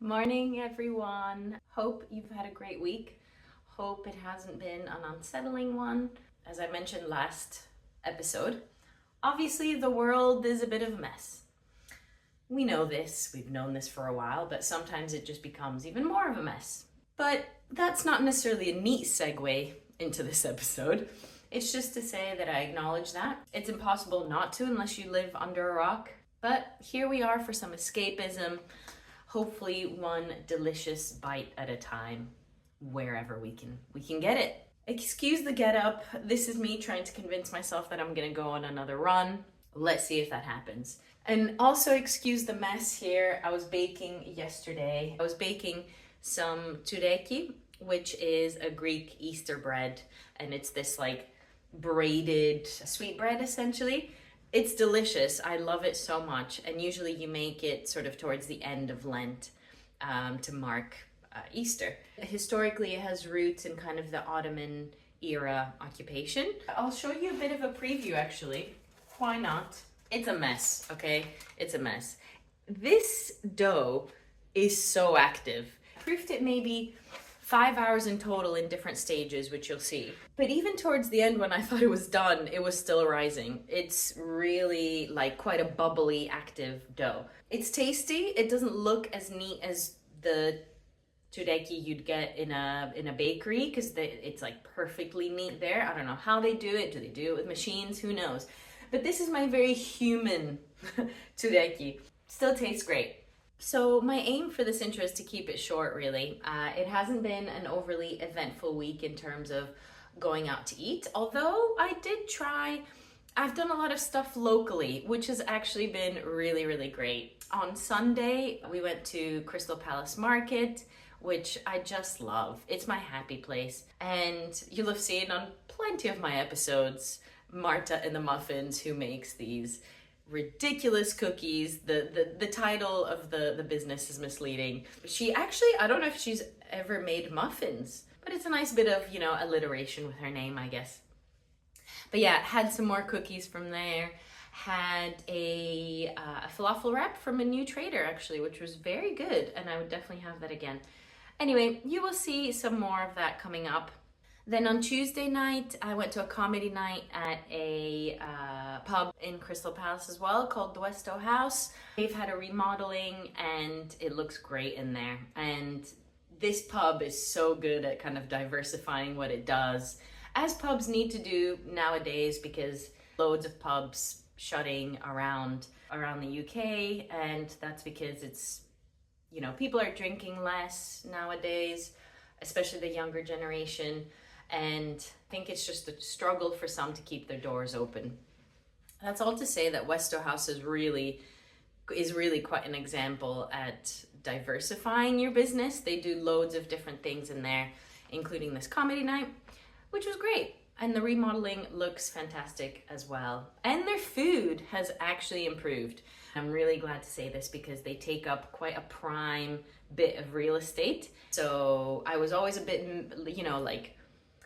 Morning, everyone. Hope you've had a great week. Hope it hasn't been an unsettling one. As I mentioned last episode, obviously the world is a bit of a mess. We know this, we've known this for a while, but sometimes it just becomes even more of a mess. But that's not necessarily a neat segue into this episode. It's just to say that I acknowledge that. It's impossible not to unless you live under a rock. But here we are for some escapism, hopefully one delicious bite at a time, wherever we can get it. Excuse the get up. This is me trying to convince myself that I'm gonna go on another run. Let's see if that happens. And also excuse the mess here. I was baking yesterday. I was baking some tureki, which is a Greek Easter bread, and it's this like braided sweet bread essentially. It's delicious. I love it so much. And usually you make it sort of towards the end of Lent to mark Easter. Historically, it has roots in kind of the Ottoman era occupation. I'll show you a bit of a preview actually. Why not? It's a mess, okay? It's a mess. This dough is so active. I proofed it maybe 5 hours in total in different stages, which you'll see. But even towards the end when I thought it was done, it was still rising. It's really like quite a bubbly, active dough. It's tasty. It doesn't look as neat as the tureki you'd get in a bakery because it's like perfectly neat there. I don't know how they do it. Do they do it with machines? Who knows? But this is my very human tureki. Still tastes great. So my aim for this intro is to keep it short, really. It hasn't been an overly eventful week in terms of going out to eat, although I've done a lot of stuff locally, which has actually been really, really great. On Sunday, we went to Crystal Palace Market, which I just love. It's my happy place. And you'll have seen on plenty of my episodes, Marta and the Muffins, who makes these ridiculous cookies. The title of the business is misleading. She actually, I don't know if she's ever made muffins, but it's a nice bit of, alliteration with her name, I guess. But yeah, had some more cookies from there. Had a falafel wrap from a new trader actually, which was very good, and I would definitely have that again. Anyway, you will see some more of that coming up. Then on Tuesday night, I went to a comedy night at a pub in Crystal Palace as well called the Westo House. They've had a remodeling and it looks great in there. And this pub is so good at kind of diversifying what it does, as pubs need to do nowadays because loads of pubs shutting around the UK, and that's because it's, people are drinking less nowadays, especially the younger generation. And I think it's just a struggle for some to keep their doors open. That's all to say that Westo House is really quite an example at diversifying your business. They do loads of different things in there, including this comedy night, which was great. And the remodeling looks fantastic as well. And their food has actually improved. I'm really glad to say this because they take up quite a prime bit of real estate. So I was always a bit,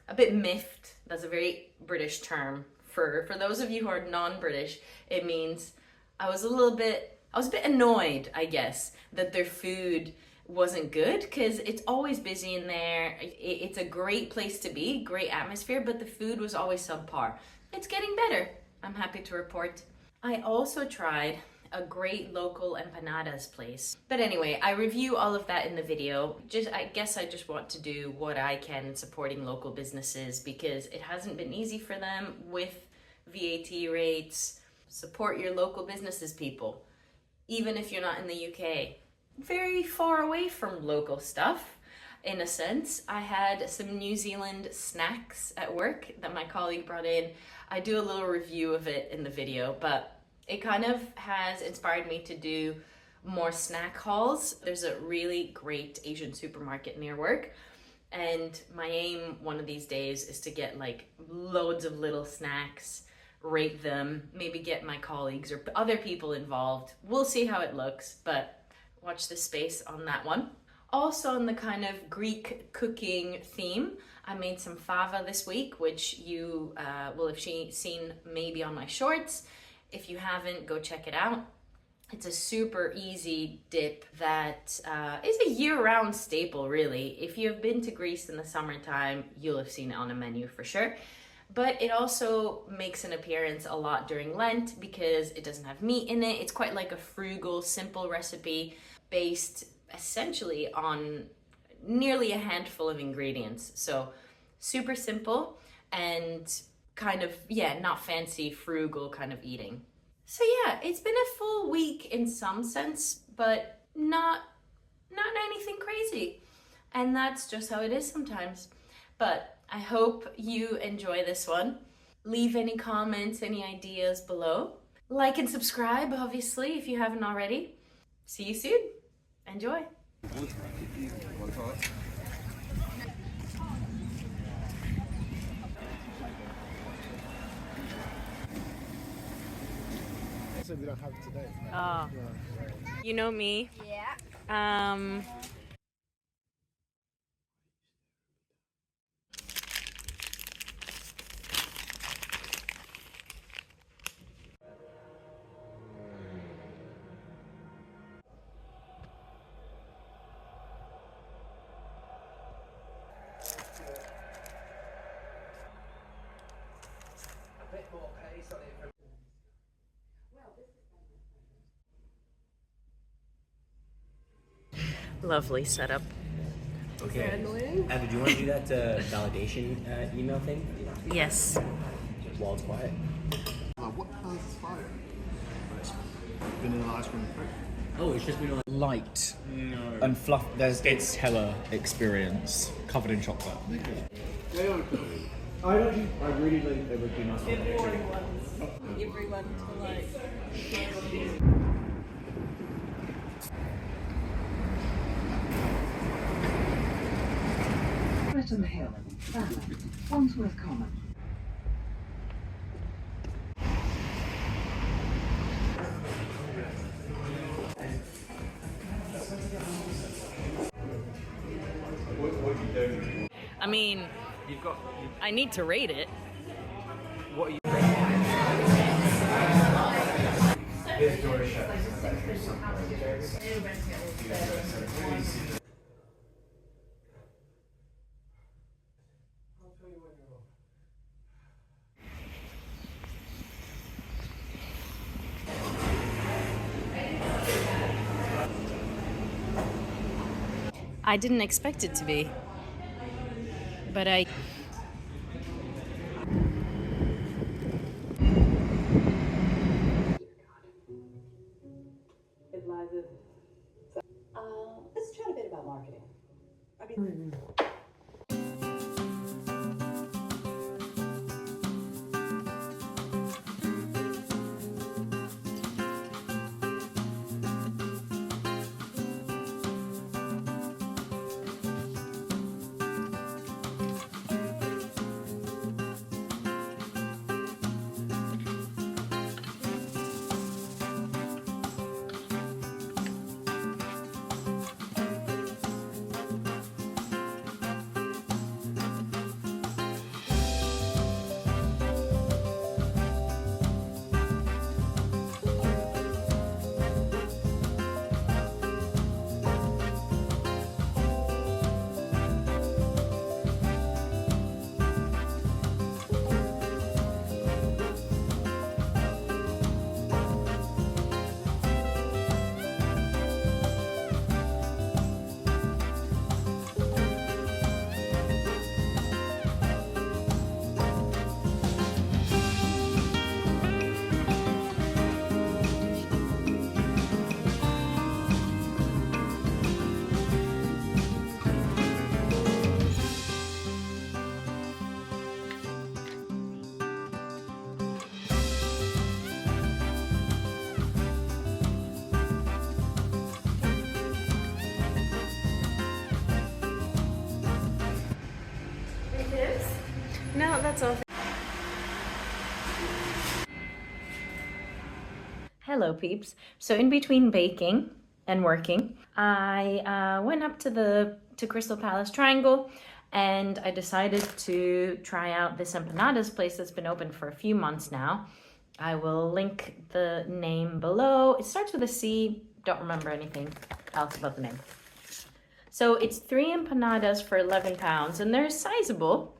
a bit miffed. That's a very British term. For those of you who are non-British, it means I was a bit annoyed, I guess, that their food wasn't good, because it's always busy in there. It's a great place to be, great atmosphere, but the food was always subpar. It's getting better, I'm happy to report. I also tried a great local empanadas place. But anyway, I review all of that in the video. I guess I just want to do what I can supporting local businesses because it hasn't been easy for them with VAT rates. Support your local businesses, people, even if you're not in the UK. Very far away from local stuff, in a sense. I had some New Zealand snacks at work that my colleague brought in. I do a little review of it in the video, but it kind of has inspired me to do more snack hauls. There's a really great Asian supermarket near work, and my aim one of these days is to get like loads of little snacks, rate them, maybe get my colleagues or other people involved. We'll see how it looks, but watch this space on that one. Also in the kind of Greek cooking theme, I made some fava this week, which you will have seen maybe on my shorts. If you haven't, go check it out. It's a super easy dip that is a year-round staple, really. If you've been to Greece in the summertime, you'll have seen it on a menu for sure. But it also makes an appearance a lot during Lent because it doesn't have meat in it. It's quite like a frugal, simple recipe based essentially on nearly a handful of ingredients. So super simple and kind of, yeah, not fancy, frugal kind of eating. So yeah, it's been a full week in some sense, but not anything crazy. And that's just how it is sometimes. But I hope you enjoy this one. Leave any comments, any ideas below. Like and subscribe, obviously, if you haven't already. See you soon. Enjoy. We don't have it today. Oh. You know me. Yeah. A bit more pace on it. Lovely setup. Okay. Abby, do you want to do that validation email thing Yes. while it's quiet? What colour is fire? Vanilla ice cream and fruit. Oh, it's just been on. Light and fluff. It's hella experience covered in chocolate. I really like the original. Everyone to like. Bretton Hill, Falmouth, Wandsworth Common. I mean, I need to rate it. What are you? I didn't expect it to be, but I. Let's chat a bit about marketing. I mean, No, that's all. Hello, peeps. So in between baking and working, I went up to Crystal Palace Triangle, and I decided to try out this empanadas place that's been open for a few months now. I will link the name below. It starts with a C. Don't remember anything else about the name. So it's 3 empanadas for 11 pounds, and they're sizable.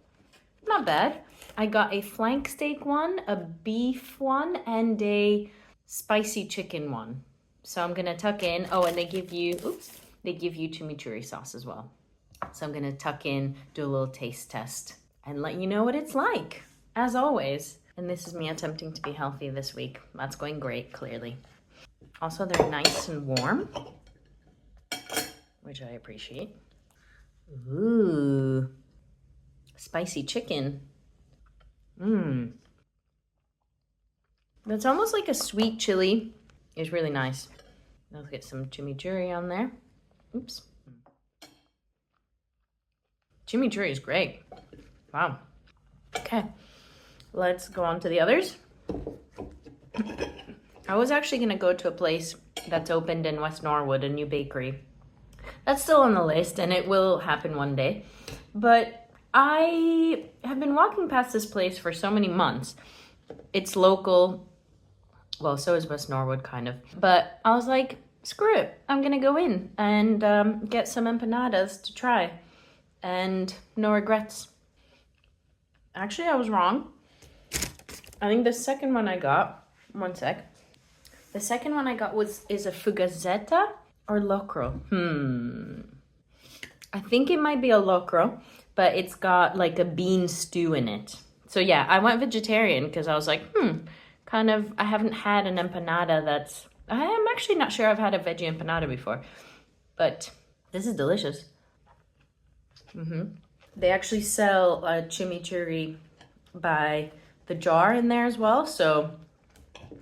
Not bad. I got a flank steak one, a beef one, and a spicy chicken one. So I'm gonna tuck in. Oh, and they give you chimichurri sauce as well. So I'm gonna tuck in, do a little taste test, and let you know what it's like, as always. And this is me attempting to be healthy this week. That's going great, clearly. Also, they're nice and warm, which I appreciate. Ooh, spicy chicken. Mmm. That's almost like a sweet chili. It's really nice. Let's get some chimichurri on there. Oops. Chimichurri is great. Wow. Okay, let's go on to the others. I was actually gonna go to a place that's opened in West Norwood, a new bakery. That's still on the list and it will happen one day. But I have been walking past this place for so many months. It's local. Well, so is West Norwood, kind of. But I was like, screw it. I'm gonna go in and get some empanadas to try. And no regrets. Actually, I was wrong. I think the second one I got, one sec. The second one I got is a fugazzetta or locro. I think it might be a locro, but it's got like a bean stew in it. So yeah, I went vegetarian because I was like, I haven't had an empanada I am actually not sure I've had a veggie empanada before, but this is delicious. They actually sell a chimichurri by the jar in there as well, so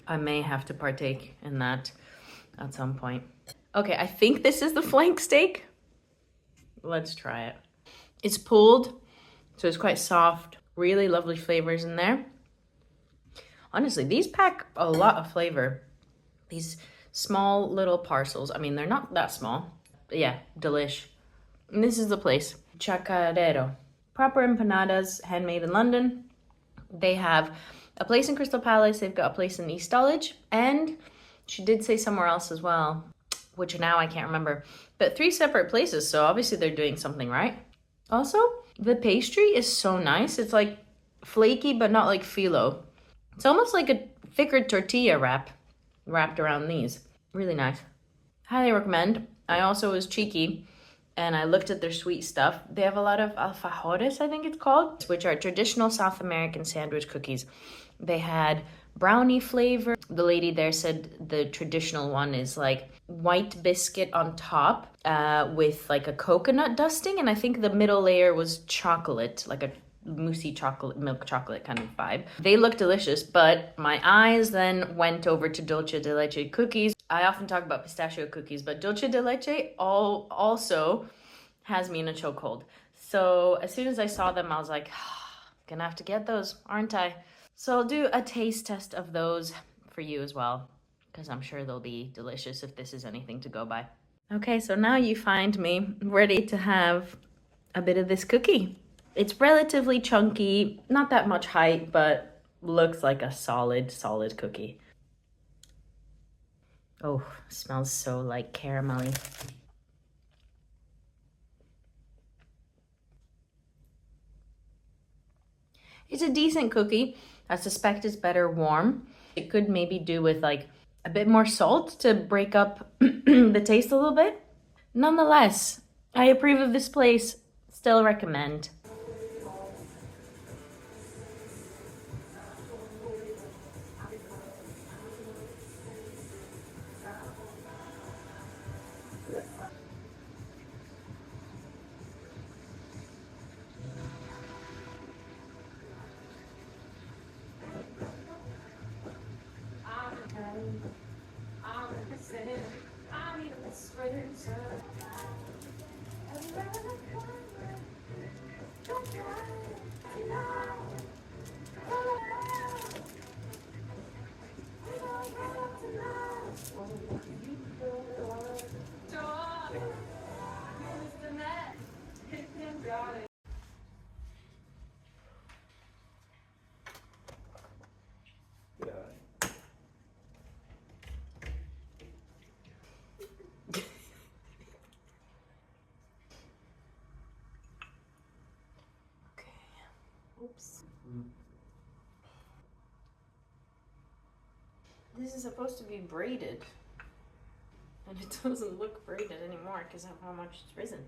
I may have to partake in that at some point. Okay, I think this is the flank steak. Let's try it. It's pulled, so it's quite soft. Really lovely flavors in there. Honestly, these pack a lot of flavor. These small little parcels. I mean, they're not that small. But yeah, delish. And this is the place. Chacarero. Proper empanadas, handmade in London. They have a place in Crystal Palace. They've got a place in East Dulwich. And she did say somewhere else as well, which now I can't remember. But 3 separate places, so obviously they're doing something right. Also, the pastry is so nice. It's like flaky, but not like phyllo. It's almost like a thicker tortilla wrapped around these. Really nice. Highly recommend. I also was cheeky and I looked at their sweet stuff. They have a lot of alfajores, I think it's called, which are traditional South American sandwich cookies. They had brownie flavor. The lady there said the traditional one is like white biscuit on top with like a coconut dusting. And I think the middle layer was chocolate, like a moussey chocolate, milk chocolate kind of vibe. They look delicious, but my eyes then went over to dulce de leche cookies. I often talk about pistachio cookies, but dulce de leche also has me in a chokehold. So as soon as I saw them, I was like, gonna have to get those, aren't I? So I'll do a taste test of those for you as well, because I'm sure they'll be delicious if this is anything to go by. Okay, so now you find me ready to have a bit of this cookie. It's relatively chunky, not that much height, but looks like a solid cookie. Oh, smells so like caramelly. It's a decent cookie. I suspect it's better warm. It could maybe do with like a bit more salt to break up the taste a little bit. Nonetheless, I approve of this place. Still recommend. Oops. This is supposed to be braided. And it doesn't look braided anymore because of how much it's risen.